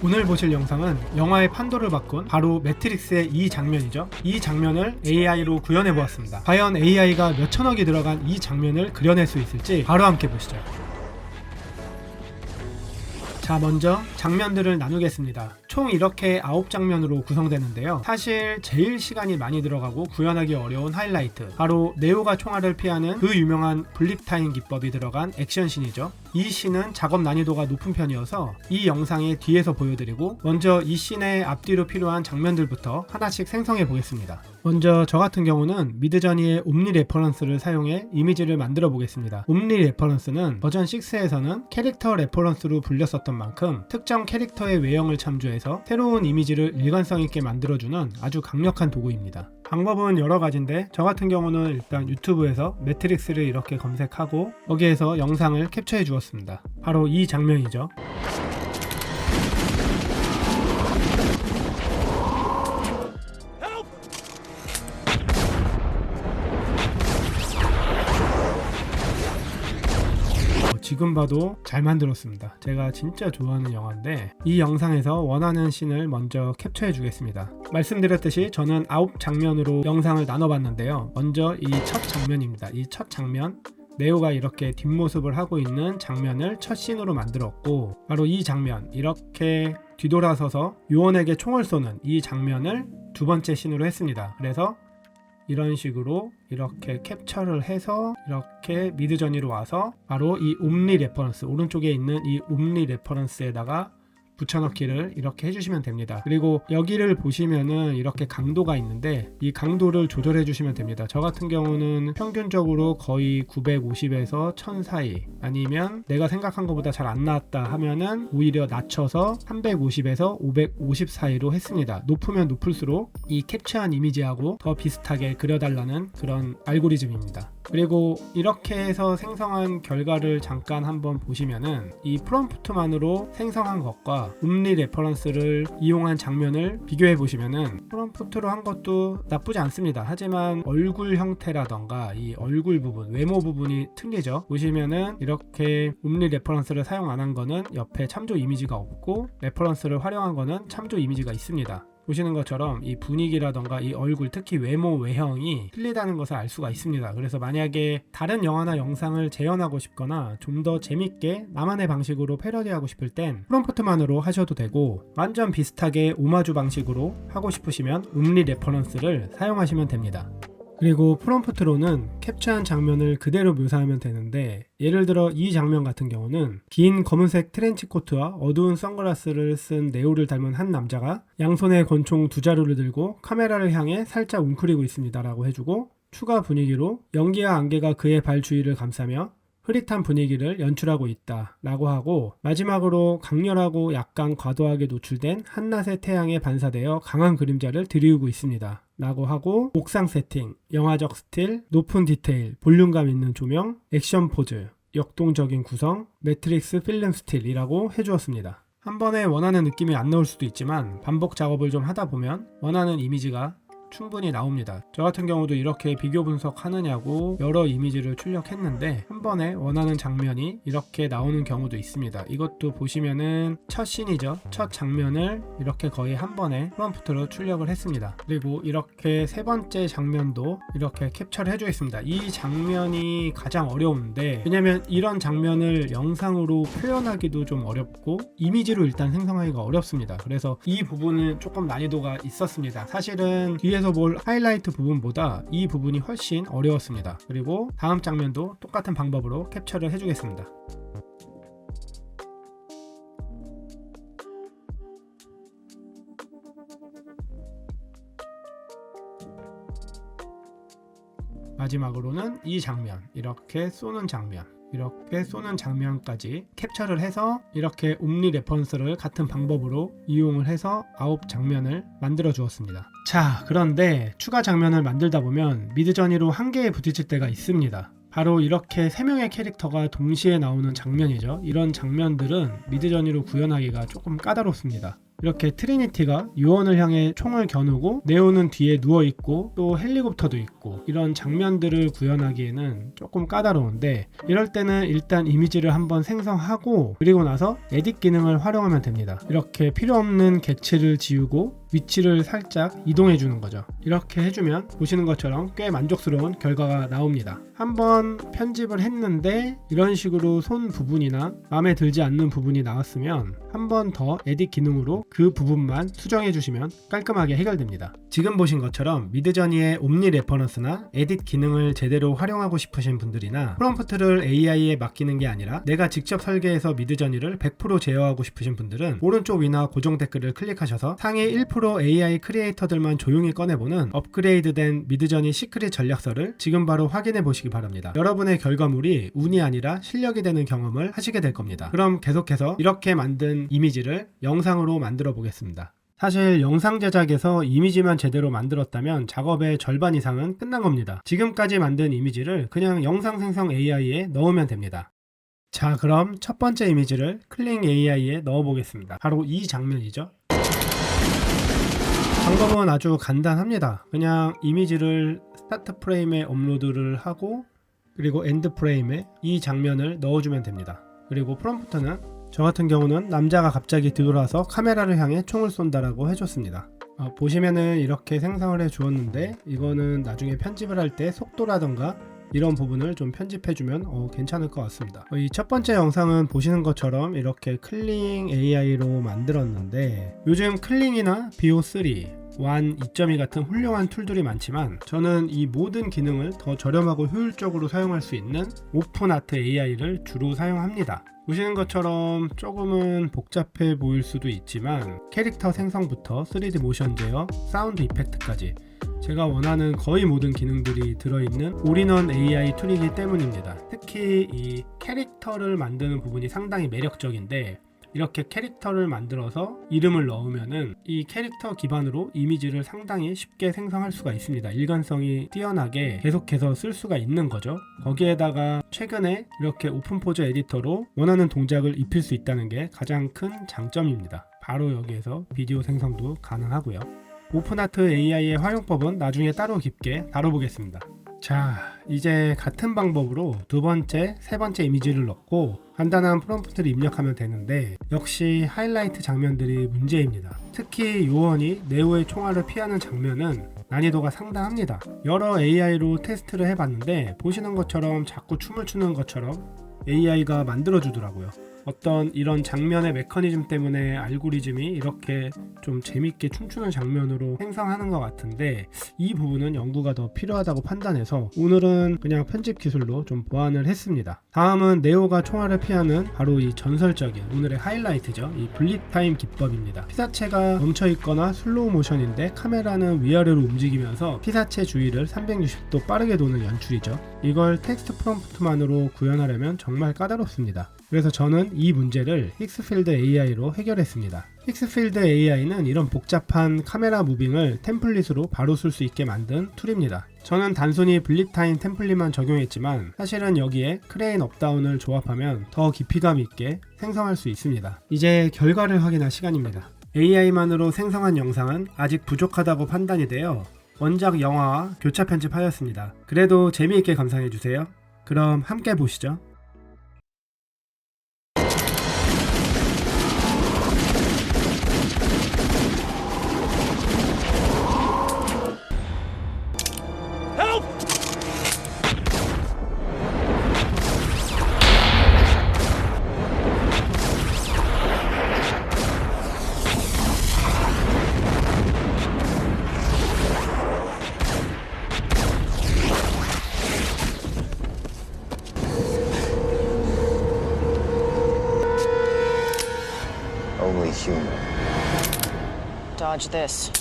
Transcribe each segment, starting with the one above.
오늘 보실 영상은 영화의 판도를 바꾼 바로 매트릭스의 이 장면이죠. 이 장면을 AI로 구현해 보았습니다. 과연 AI가 몇천억이 들어간 이 장면을 그려낼 수 있을지 바로 함께 보시죠. 자, 먼저 장면들을 나누겠습니다. 총 이렇게 9장면으로 구성되는데요. 사실 제일 시간이 많이 들어가고 구현하기 어려운 하이라이트, 바로 네오가 총알을 피하는 그 유명한 블립타임 기법이 들어간 액션씬이죠. 이 씬은 작업 난이도가 높은 편이어서 이 영상의 뒤에서 보여드리고, 먼저 이 씬의 앞뒤로 필요한 장면들부터 하나씩 생성해 보겠습니다. 먼저 저 같은 경우는 미드저니의 옴니 레퍼런스를 사용해 이미지를 만들어 보겠습니다. 옴니 레퍼런스는 버전 6에서는 캐릭터 레퍼런스로 불렸었던 만큼 특정 캐릭터의 외형을 참조해서 새로운 이미지를 일관성 있게 만들어주는 아주 강력한 도구입니다. 방법은 여러 가지인데, 저 같은 경우는 일단 유튜브에서 매트릭스를 이렇게 검색하고 거기에서 영상을 캡처해 주었습니다. 바로 이 장면이죠. 지금 봐도 잘 만들었습니다. 제가 진짜 좋아하는 영화인데, 이 영상에서 원하는 씬을 먼저 캡처해 주겠습니다. 말씀드렸듯이 저는 9장면으로 영상을 나눠봤는데요. 먼저 이 첫 장면입니다. 이 첫 장면, 네오가 이렇게 뒷모습을 하고 있는 장면을 첫 씬으로 만들었고, 바로 이 장면, 이렇게 뒤돌아서서 요원에게 총을 쏘는 이 장면을 두 번째 씬으로 했습니다. 그래서 이런 식으로 이렇게 캡처를 해서 이렇게 미드저니로 와서 바로 이 옴니 레퍼런스, 오른쪽에 있는 이 옴니 레퍼런스에다가 붙여넣기를 이렇게 해주시면 됩니다. 그리고 여기를 보시면은 이렇게 강도가 있는데, 이 강도를 조절해 주시면 됩니다. 저 같은 경우는 평균적으로 거의 950에서 1000 사이, 아니면 내가 생각한 것보다 잘 안 나왔다 하면은 오히려 낮춰서 350에서 550 사이로 했습니다. 높으면 높을수록 이 캡처한 이미지하고 더 비슷하게 그려달라는 그런 알고리즘입니다. 그리고 이렇게 해서 생성한 결과를 잠깐 한번 보시면은, 이 프롬프트만으로 생성한 것과 옴니 레퍼런스를 이용한 장면을 비교해 보시면은 프롬프트로 한 것도 나쁘지 않습니다. 하지만 얼굴 형태라던가 이 얼굴 부분, 외모 부분이 틀리죠. 보시면은 이렇게 옴니 레퍼런스를 사용 안 한 거는 옆에 참조 이미지가 없고, 레퍼런스를 활용한 거는 참조 이미지가 있습니다. 보시는 것처럼 이 분위기라던가 이 얼굴, 특히 외모, 외형이 틀리다는 것을 알 수가 있습니다. 그래서 만약에 다른 영화나 영상을 재현하고 싶거나 좀 더 재밌게 나만의 방식으로 패러디하고 싶을 땐 프롬프트만으로 하셔도 되고, 완전 비슷하게 오마주 방식으로 하고 싶으시면 옴니 레퍼런스를 사용하시면 됩니다. 그리고 프롬프트로는 캡처한 장면을 그대로 묘사하면 되는데, 예를 들어 이 장면 같은 경우는 긴 검은색 트렌치코트와 어두운 선글라스를 쓴 네오를 닮은 한 남자가 양손에 권총 2자루를 들고 카메라를 향해 살짝 웅크리고 있습니다 라고 해주고, 추가 분위기로 연기와 안개가 그의 발 주위를 감싸며 흐릿한 분위기를 연출하고 있다 라고 하고, 마지막으로 강렬하고 약간 과도하게 노출된 한낮의 태양에 반사되어 강한 그림자를 드리우고 있습니다 라고 하고, 옥상 세팅, 영화적 스틸, 높은 디테일, 볼륨감 있는 조명, 액션 포즈, 역동적인 구성, 매트릭스 필름 스틸이라고 해주었습니다. 한 번에 원하는 느낌이 안 나올 수도 있지만 반복 작업을 좀 하다 보면 원하는 이미지가 충분히 나옵니다. 저 같은 경우도 이렇게 비교 분석하느냐고 여러 이미지를 출력했는데 한 번에 원하는 장면이 이렇게 나오는 경우도 있습니다. 이것도 보시면은 첫 씬이죠. 첫 장면을 이렇게 거의 한 번에 프롬프트로 출력을 했습니다. 그리고 이렇게 세 번째 장면도 이렇게 캡처를 해주겠습니다. 이 장면이 가장 어려운데, 왜냐면 이런 장면을 영상으로 표현하기도 좀 어렵고 이미지로 일단 생성하기가 어렵습니다. 그래서 이 부분은 조금 난이도가 있었습니다. 사실은 뒤에서 볼 하이라이트 부분보다 이 부분이 훨씬 어려웠습니다. 그리고 다음 장면도 똑같은 방법으로 캡처를 해주겠습니다. 마지막으로는 이 장면, 이렇게 쏘는 장면, 이렇게 쏘는 장면까지 캡처를 해서 이렇게 옴니 레퍼런스를 같은 방법으로 이용을 해서 9장면을 만들어 주었습니다. 자, 그런데 추가 장면을 만들다 보면 미드저니로 한계에 부딪힐 때가 있습니다. 바로 이렇게 3명의 캐릭터가 동시에 나오는 장면이죠. 이런 장면들은 미드저니로 구현하기가 조금 까다롭습니다. 이렇게 트리니티가 요원을 향해 총을 겨누고 네오는 뒤에 누워있고 또 헬리콥터도 있고 이런 장면들을 구현하기에는 조금 까다로운데, 이럴 때는 일단 이미지를 한번 생성하고 그리고 나서 에딧 기능을 활용하면 됩니다. 이렇게 필요 없는 객체를 지우고 위치를 살짝 이동해 주는 거죠. 이렇게 해주면 보시는 것처럼 꽤 만족스러운 결과가 나옵니다. 한번 편집을 했는데 이런 식으로 손 부분이나 마음에 들지 않는 부분이 나왔으면 한 번 더 에딧 기능으로 그 부분만 수정해 주시면 깔끔하게 해결됩니다. 지금 보신 것처럼 미드저니의 옴니 레퍼런스나 에딧 기능을 제대로 활용하고 싶으신 분들이나 프롬프트를 AI에 맡기는 게 아니라 내가 직접 설계해서 미드저니를 100% 제어하고 싶으신 분들은 오른쪽 위나 고정 댓글을 클릭하셔서 상위 1% AI 크리에이터들만 조용히 꺼내보는 업그레이드된 미드저니 시크릿 전략서를 지금 바로 확인해 보시기 바랍니다. 여러분의 결과물이 운이 아니라 실력이 되는 경험을 하시게 될 겁니다. 그럼 계속해서 이렇게 만든 이미지를 영상으로 만들어 보겠습니다. 사실 영상 제작에서 이미지만 제대로 만들었다면 작업의 절반 이상은 끝난 겁니다. 지금까지 만든 이미지를 그냥 영상 생성 AI에 넣으면 됩니다. 자, 그럼 첫 번째 이미지를 클링 AI에 넣어 보겠습니다. 바로 이 장면이죠. 방법은 아주 간단합니다. 그냥 이미지를 스타트 프레임에 업로드를 하고 그리고 엔드 프레임에 이 장면을 넣어주면 됩니다. 그리고 프롬프트는 저 같은 경우는 남자가 갑자기 뒤돌아서 카메라를 향해 총을 쏜다라고 해줬습니다. 보시면은 이렇게 생성을 해 주었는데, 이거는 나중에 편집을 할 때 속도라던가 이런 부분을 좀 편집해주면 괜찮을 것 같습니다. 이 첫 번째 영상은 보시는 것처럼 이렇게 클링 AI로 만들었는데, 요즘 클링이나 BO3 완 2.2 같은 훌륭한 툴들이 많지만 저는 이 모든 기능을 더 저렴하고 효율적으로 사용할 수 있는 오픈아트 AI를 주로 사용합니다. 보시는 것처럼 조금은 복잡해 보일 수도 있지만 캐릭터 생성부터 3D 모션 제어, 사운드 이펙트까지 제가 원하는 거의 모든 기능들이 들어있는 올인원 AI 툴이기 때문입니다. 특히 이 캐릭터를 만드는 부분이 상당히 매력적인데, 이렇게 캐릭터를 만들어서 이름을 넣으면은 이 캐릭터 기반으로 이미지를 상당히 쉽게 생성할 수가 있습니다. 일관성이 뛰어나게 계속해서 쓸 수가 있는 거죠. 거기에다가 최근에 이렇게 오픈포즈 에디터로 원하는 동작을 입힐 수 있다는 게 가장 큰 장점입니다. 바로 여기에서 비디오 생성도 가능하고요. 오픈아트 AI의 활용법은 나중에 따로 깊게 다뤄보겠습니다. 자, 이제 같은 방법으로 두 번째, 세 번째 이미지를 넣고 간단한 프롬프트를 입력하면 되는데, 역시 하이라이트 장면들이 문제입니다. 특히 요원이 네오의 총알을 피하는 장면은 난이도가 상당합니다. 여러 AI로 테스트를 해봤는데 보시는 것처럼 자꾸 춤을 추는 것처럼 AI가 만들어주더라고요. 어떤 이런 장면의 메커니즘 때문에 알고리즘이 이렇게 좀 재밌게 춤추는 장면으로 생성하는 것 같은데, 이 부분은 연구가 더 필요하다고 판단해서 오늘은 그냥 편집 기술로 좀 보완을 했습니다. 다음은 네오가 총알을 피하는 바로 이 전설적인 오늘의 하이라이트죠. 이 블립 타임 기법입니다. 피사체가 멈춰있거나 슬로우 모션인데 카메라는 위아래로 움직이면서 피사체 주위를 360도 빠르게 도는 연출이죠. 이걸 텍스트 프롬프트만으로 구현하려면 정말 까다롭습니다. 그래서 저는 이 문제를 힉스필드 AI로 해결했습니다. 힉스필드 AI는 이런 복잡한 카메라 무빙을 템플릿으로 바로 쓸 수 있게 만든 툴입니다. 저는 단순히 블립타임 템플릿만 적용했지만 사실은 여기에 크레인 업다운을 조합하면 더 깊이감 있게 생성할 수 있습니다. 이제 결과를 확인할 시간입니다. AI만으로 생성한 영상은 아직 부족하다고 판단이 되어 원작 영화와 교차 편집하였습니다. 그래도 재미있게 감상해주세요. 그럼 함께 보시죠. Only human. Dodge this.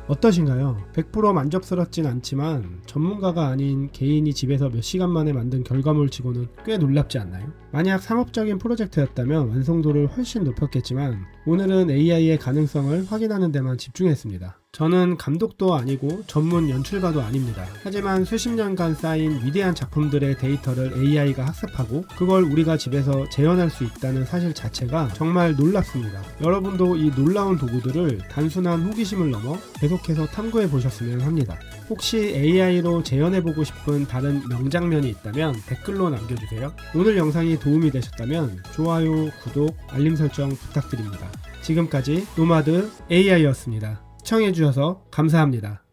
어떠신가요? 100% 만족스럽진 않지만 전문가가 아닌 개인이 집에서 몇 시간 만에 만든 결과물치고는 꽤 놀랍지 않나요? 만약 상업적인 프로젝트였다면 완성도를 훨씬 높였겠지만 오늘은 AI의 가능성을 확인하는 데만 집중했습니다. 저는 감독도 아니고 전문 연출가도 아닙니다. 하지만 수십 년간 쌓인 위대한 작품들의 데이터를 AI가 학습하고 그걸 우리가 집에서 재현할 수 있다는 사실 자체가 정말 놀랍습니다. 여러분도 이 놀라운 도구들을 단순한 호기심을 넘어 계속해서 탐구해 보셨으면 합니다. 혹시 AI로 재현해보고 싶은 다른 명장면이 있다면 댓글로 남겨주세요. 오늘 영상이 도움이 되셨다면 좋아요, 구독, 알림 설정 부탁드립니다. 지금까지 노마드 AI였습니다. 시청해주셔서 감사합니다.